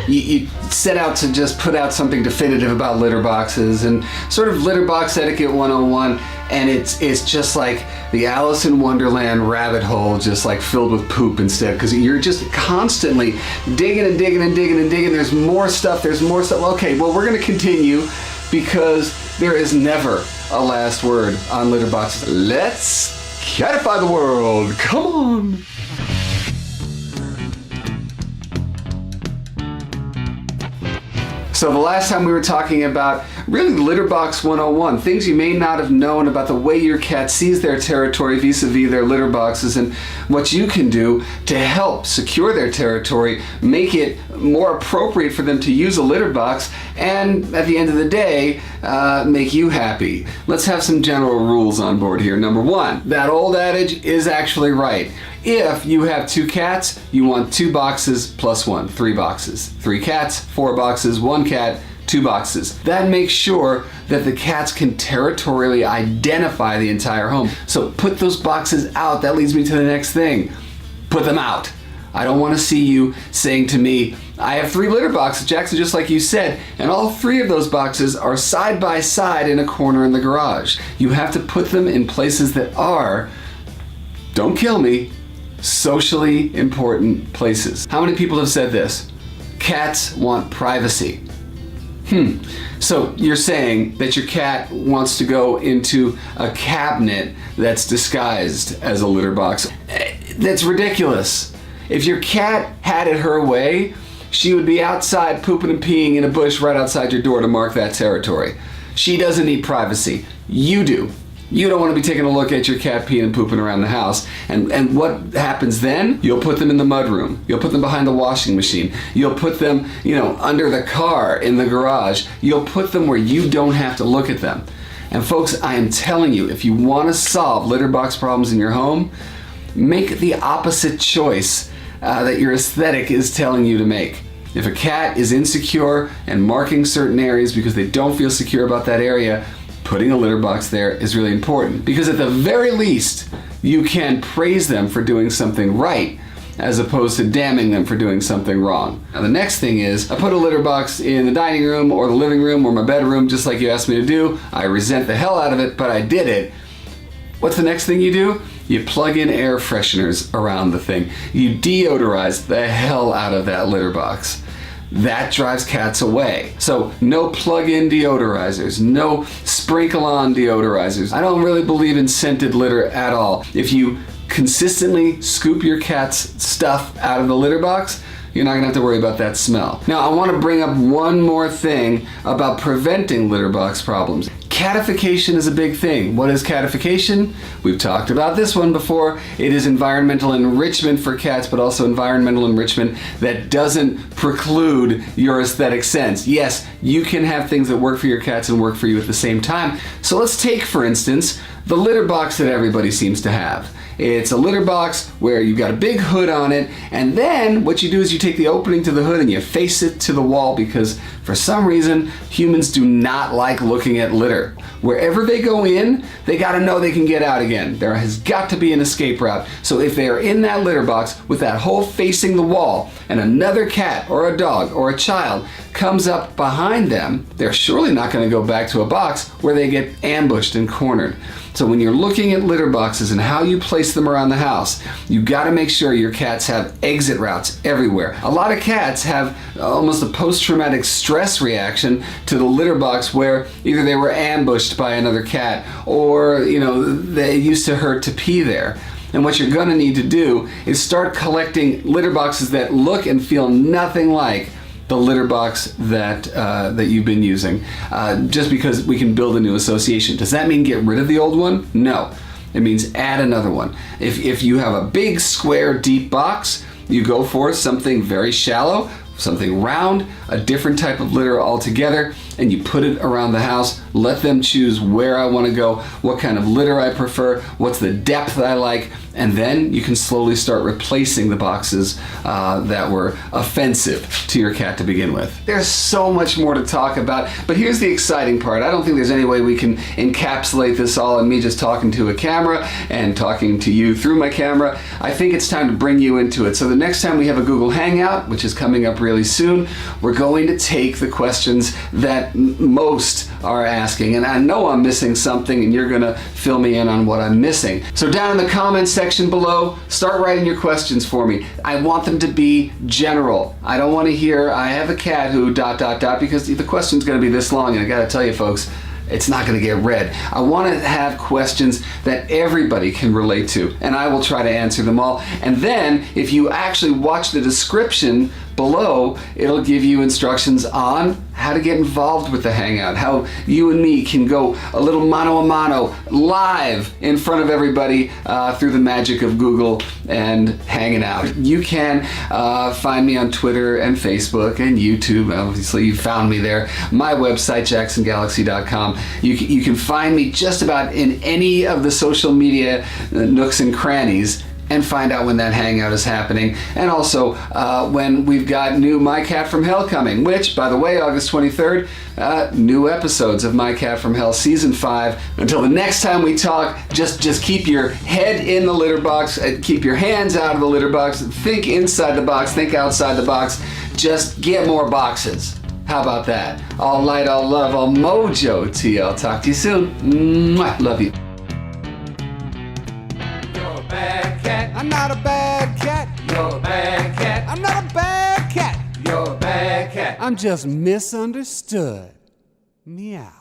you set out to just put out something definitive about litter boxes and sort of litter box etiquette 101, and it's just like the Alice in Wonderland rabbit hole, just like filled with poop instead, because you're just constantly digging and digging and digging and digging. There's more stuff. Okay, well, we're going to continue because there is never a last word on litter boxes. Let's catify the world. Come on. So the last time we were talking about really litter box 101, things you may not have known about the way your cat sees their territory vis-a-vis their litter boxes, and what you can do to help secure their territory, make it more appropriate for them to use a litter box, and at the end of the day, make you happy. Let's have some general rules on board here. Number one, that old adage is actually right. If you have 2 cats, you want 2 boxes plus 1, 3 boxes. 3 cats, 4 boxes, 1 cat, 2 boxes. That makes sure that the cats can territorially identify the entire home. So put those boxes out. That leads me to the next thing. Put them out. I don't want to see you saying to me, I have 3 litter boxes, Jackson, just like you said, and all 3 of those boxes are side by side in a corner in the garage. You have to put them in places that are, don't kill me, socially important places. How many people have said this? Cats want privacy. So you're saying that your cat wants to go into a cabinet that's disguised as a litter box. That's ridiculous. If your cat had it her way, she would be outside pooping and peeing in a bush right outside your door to mark that territory. She doesn't need privacy. You do. You don't want to be taking a look at your cat peeing and pooping around the house. And what happens then? You'll put them in the mudroom. You'll put them behind the washing machine. You'll put them, under the car in the garage. You'll put them where you don't have to look at them. And folks, I am telling you, if you want to solve litter box problems in your home, make the opposite choice that your aesthetic is telling you to make. If a cat is insecure and marking certain areas because they don't feel secure about that area, putting a litter box there is really important, because at the very least, you can praise them for doing something right as opposed to damning them for doing something wrong. Now the next thing is, I put a litter box in the dining room or the living room or my bedroom just like you asked me to do. I resent the hell out of it, but I did it. What's the next thing you do? You plug in air fresheners around the thing. You deodorize the hell out of that litter box. That drives cats away. So no plug-in deodorizers, no sprinkle-on deodorizers. I don't really believe in scented litter at all. If you consistently scoop your cat's stuff out of the litter box, you're not gonna have to worry about that smell. Now, I wanna bring up one more thing about preventing litter box problems. Catification is a big thing. What is catification? We've talked about this one before. It is environmental enrichment for cats, but also environmental enrichment that doesn't preclude your aesthetic sense. Yes, you can have things that work for your cats and work for you at the same time. So let's take, for instance, the litter box that everybody seems to have. It's a litter box where you've got a big hood on it, and then what you do is you take the opening to the hood and you face it to the wall, because for some reason humans do not like looking at litter. Wherever they go in, they gotta know they can get out again. There has got to be an escape route. So if they are in that litter box with that hole facing the wall and another cat or a dog or a child comes up behind them, they're surely not gonna go back to a box where they get ambushed and cornered. So when you're looking at litter boxes and how you place them around the house, you gotta make sure your cats have exit routes everywhere. A lot of cats have almost a post-traumatic stress reaction to the litter box, where either they were ambushed by another cat or they used to hurt to pee there. And what you're gonna need to do is start collecting litter boxes that look and feel nothing like the litter box that you've been using, just because we can build a new association. Does that mean get rid of the old one? No. It means add another one. If you have a big, square, deep box, you go for something very shallow, something round, a different type of litter altogether. and you put it around the house. Let them choose where I want to go, what kind of litter I prefer, what's the depth I like, and then you can slowly start replacing the boxes that were offensive to your cat to begin with. There's so much more to talk about, but here's the exciting part. I don't think there's any way we can encapsulate this all in me just talking to a camera and talking to you through my camera. I think it's time to bring you into it. So the next time we have a Google Hangout, which is coming up really soon, we're going to take the questions that most are asking. And I know I'm missing something, and you're gonna fill me in on what I'm missing. So down in the comments section below, start writing your questions for me. I want them to be general. I don't want to hear, I have a cat who ... because the question's gonna be this long, and I gotta tell you folks, it's not going to get read. I want to have questions that everybody can relate to, and I will try to answer them all. And then, if you actually watch the description below, it'll give you instructions on how to get involved with the Hangout, how you and me can go a little mano a mano live in front of everybody through the magic of Google and hanging out. You can find me on Twitter and Facebook and YouTube. Obviously, you found me there. My website, jacksongalaxy.com. You can find me just about in any of the social media nooks and crannies, and find out when that hangout is happening. And also when we've got new My Cat from Hell coming, which, by the way, August 23rd, new episodes of My Cat from Hell Season 5. Until the next time we talk, just keep your head in the litter box, keep your hands out of the litter box, think inside the box, think outside the box, just get more boxes. How about that? All light, all love, all mojo to you. I'll talk to you soon. Mwah. Love you. I'm not a bad cat. You're a bad cat. I'm not a bad cat. You're a bad cat. I'm just misunderstood. Meow.